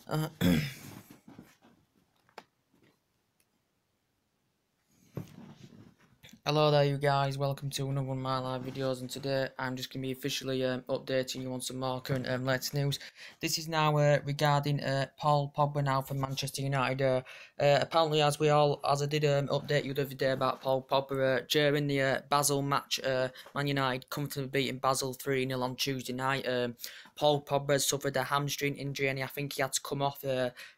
Uh, Hello there you guys, welcome to another one of my live videos, and today I'm just going to be officially updating you on some more current latest news. This is now regarding Paul Pogba now from Manchester United. Apparently, as I did update you the other day about Paul Pogba during the Basel match, Man United comfortably beating Basel 3-0 on Tuesday night. Paul Pogba suffered a hamstring injury, and I think he had to come off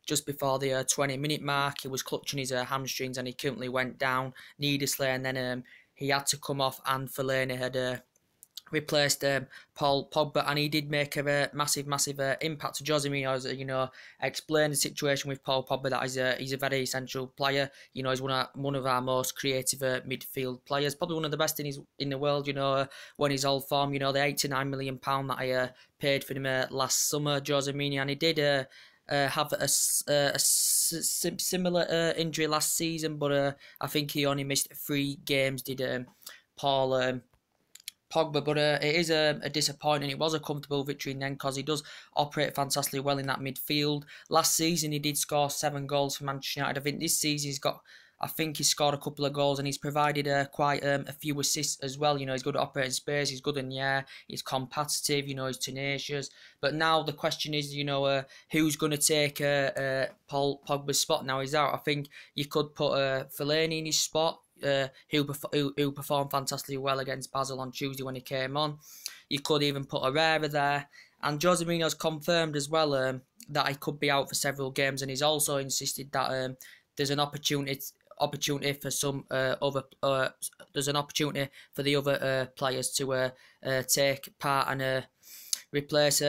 just before the 20-minute mark. He was clutching his hamstrings and he currently went down needlessly, and then he had to come off, and Fellaini had replaced Paul Pogba, and he did make a massive impact to Jose Mourinho, as explain the situation with Paul Pogba, that he's a very essential player. He's one of our most creative midfield players, probably one of the best in the world. When he's all form, the £89 million that I paid for him last summer, Jose Mourinho, and he did have a similar injury last season, but I think he only missed 3 games. Did Paul Pogba, but it is a disappointing. It was a comfortable victory in the end because he does operate fantastically well in that midfield. Last season he did score 7 goals for Manchester United. I think this season he's scored a couple of goals, and he's provided quite a few assists as well. He's good at operating space, he's good in the air, he's competitive, he's tenacious. But now the question is, who's going to take Paul Pogba's spot now he's out? I think you could put Fellaini in his spot. Who performed fantastically well against Basel on Tuesday when he came on. You could even put Herrera there. And Jose Mourinho's confirmed as well that he could be out for several games, and he's also insisted that there's an opportunity for some there's an opportunity for the other players to take part and replace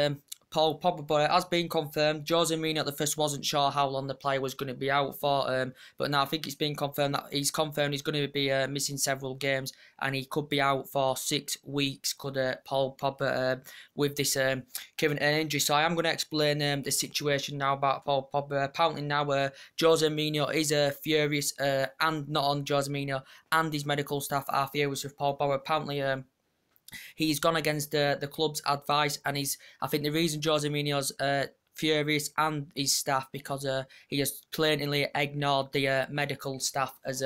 Paul Pogba. But it has been confirmed. Jose Mourinho at the first wasn't sure how long the player was going to be out for, but now I think it's been confirmed that he's going to be missing several games, and he could be out for 6 weeks. Could Paul Pogba with this current injury? So I am going to explain the situation now about Paul Pogba. Apparently now Jose Mourinho is furious, and not on Jose Mourinho and his medical staff are furious with Paul Pogba. Apparently he's gone against the club's advice, and I think the reason Jose Mourinho's furious and his staff because he has blatantly ignored the medical staff as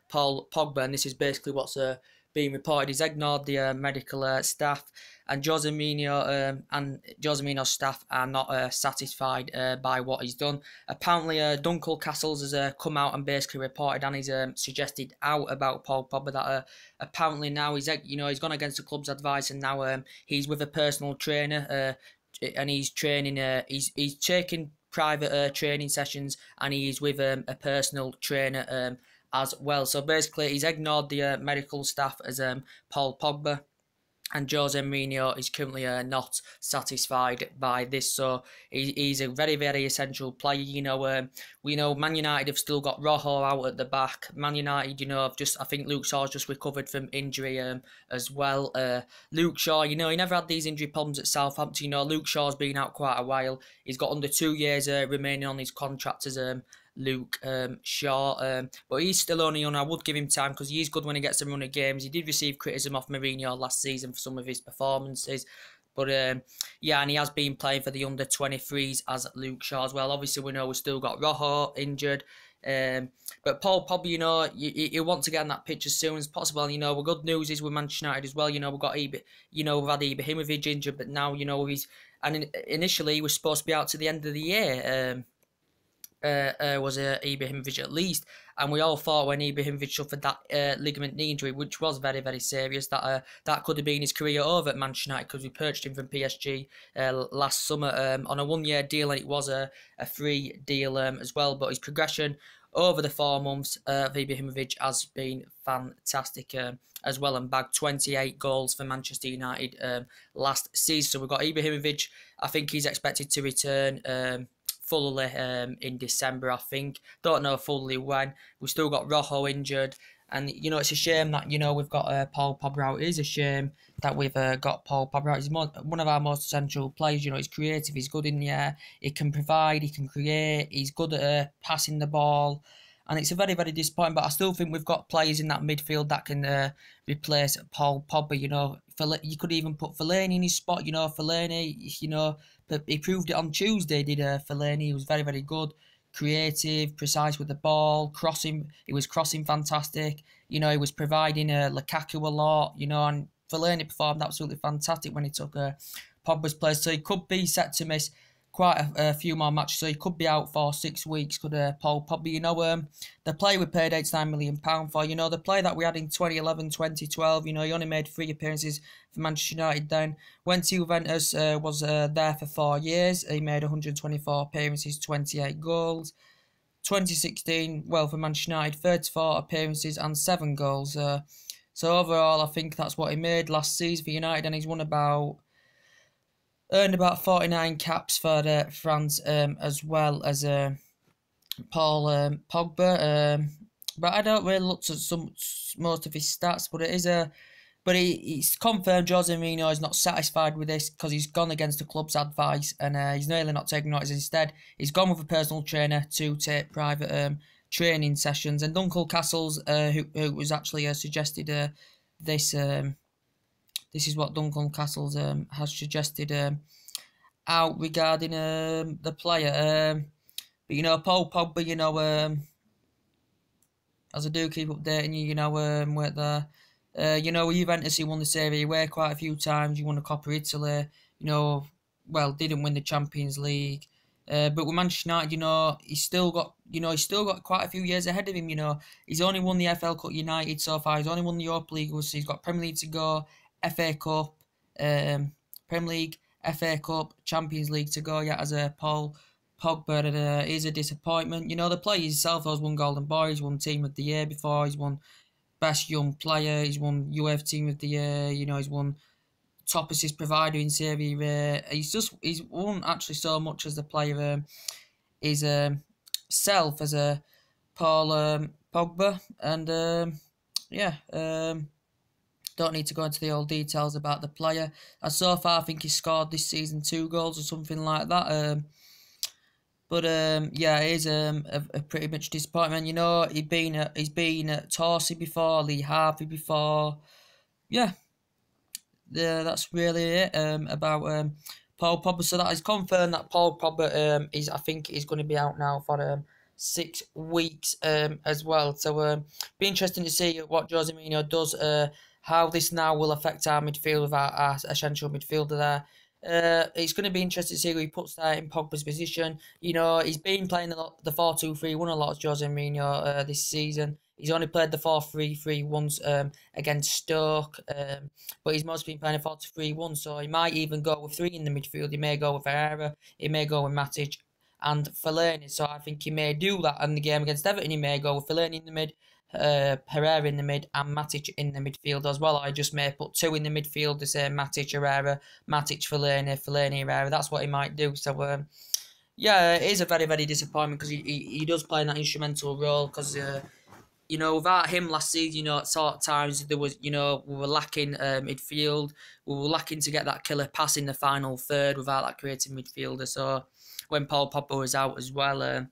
Paul Pogba, and this is basically what's being reported. He's ignored the medical staff, and Jose Mourinho's staff are not satisfied by what he's done. Apparently, Dunkel Castles has come out and basically reported, and he's suggested out about Paul Pogba that apparently now he's gone against the club's advice, and now he's with a personal trainer, and he's training. He's taking private training sessions, and he's with a personal trainer as well. So basically, he's ignored the medical staff as Paul Pogba. And Jose Mourinho is currently not satisfied by this, so he's a very essential player. We know Man United have still got Rojo out at the back. Man United, I think Luke Shaw's just recovered from injury as well. Luke Shaw, he never had these injury problems at Southampton. Luke Shaw's been out quite a while. He's got under 2 years remaining on his contract as Luke Shaw, but he's still only on. I would give him time because he is good when he gets to run of games. He did receive criticism off Mourinho last season for some of his performances, but yeah, and he has been playing for the under 23s as Luke Shaw as well. Obviously, we know we've still got Rojo injured, but Paul Pogba, you want to get on that pitch as soon as possible. And well, good news is with Manchester United as well. We've got we've had Ibrahimovic injured, but now initially he was supposed to be out to the end of the year. Was Ibrahimovic at least, and we all thought when Ibrahimovic suffered that ligament knee injury, which was very serious, that that could have been his career over at Manchester United, because we purchased him from PSG last summer on a 1-year deal, and it was a free deal as well. But his progression over the 4 months of Ibrahimovic has been fantastic as well, and bagged 28 goals for Manchester United last season. So we've got Ibrahimovic. I think he's expected to return fully in December, I think. Don't know fully when. We've still got Rojo injured, and it's a shame that we've got Paul Pogba out. It is a shame that we've got Paul Pogba out. He's one of our most essential players. He's creative, he's good in the air, he can provide, he can create, he's good at passing the ball. and it's a very, very disappointing. But I still think we've got players in that midfield that can replace Paul Pogba. You know, you could even put Fellaini in his spot. You know, Fellaini. You know, but he proved it on Tuesday. Did Fellaini? He was very, very good, creative, precise with the ball, crossing. He was crossing fantastic. You know, he was providing Lukaku a lot. You know, and Fellaini performed absolutely fantastic when he took Pogba's place. So he could be set to miss quite a few more matches. So he could be out for 6 weeks. Could Paul Pogba? You know, the player we paid £89 million for. You know, the player that we had in 2011, 2012. You know, he only made 3 appearances for Manchester United. Then went to Juventus. Was there for 4 years. He made 124 appearances, 28 goals. 2016, well, for Manchester United, 34 appearances and 7 goals. So overall, I think that's what he made last season for United, and he's earned about 49 caps for France, as well as Paul Pogba. But I don't really look at most of his stats, but it is but he's confirmed Jose Mourinho is not satisfied with this because he's gone against the club's advice, and he's nearly not taking notice. Instead, he's gone with a personal trainer to take private training sessions. And Duncan Castles, who was actually suggested this. This is what Duncan Castles has suggested out regarding the player. But you know, Paul Pogba, you know, as I do keep updating you, you know, we're there. You know, Juventus, he won the Serie A quite a few times. He won the Coppa Italy. You know, well, didn't win the Champions League. But with Manchester United, you know, he's still got quite a few years ahead of him. You know, he's only won the FL Cup United so far. He's only won the Europa League. So he's got Premier League to go, FA Cup, Premier League, FA Cup, Champions League to go. Yeah, as a Paul Pogba is a disappointment. You know, the player himself has won Golden Boy. He's won Team of the Year before. He's won Best Young Player. He's won UEFA Team of the Year. You know, he's won top assist provider in Serie A. He's won actually so much as the player is self as a Paul Pogba, and yeah. Don't need to go into the old details about the player. As so far, I think he's scored this season 2 goals or something like that. But yeah, it is a pretty much disappointment. You know, he's been at Torsey before, Lee Harvey before. Yeah, that's really it about Paul Pogba. So that is confirmed that Paul Pogba I think is going to be out now for 6 weeks as well. So be interesting to see what Jose Mourinho does. How this now will affect our midfield with our essential midfielder there. It's going to be interesting to see who he puts there in Pogba's position. You know, he's been playing the 4-2-3-1 a lot, Jose Mourinho, this season. He's only played the 4-3-3 once against Stoke, but he's mostly been playing a 4-2-3-1, so he might even go with 3 in the midfield. He may go with Herrera, he may go with Matic and Fellaini, so I think he may do that in the game against Everton. He may go with Fellaini in the mid, Herrera in the mid, and Matic in the midfield as well. I just may put 2 in the midfield to say Matic, Herrera, Matic, Fellaini, Herrera. That's what he might do. So yeah, it is a very, very disappointment because he does play in that instrumental role. Because you know, without him last season, you know, at sort of times there was, you know, we were lacking midfield. We were lacking to get that killer pass in the final third without that creative midfielder. So when Paul Pogba was out as well.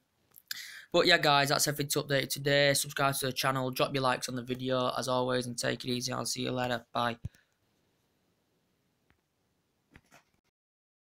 But yeah, guys, that's everything to update today. Subscribe to the channel, drop your likes on the video as always, and take it easy. I'll see you later. Bye.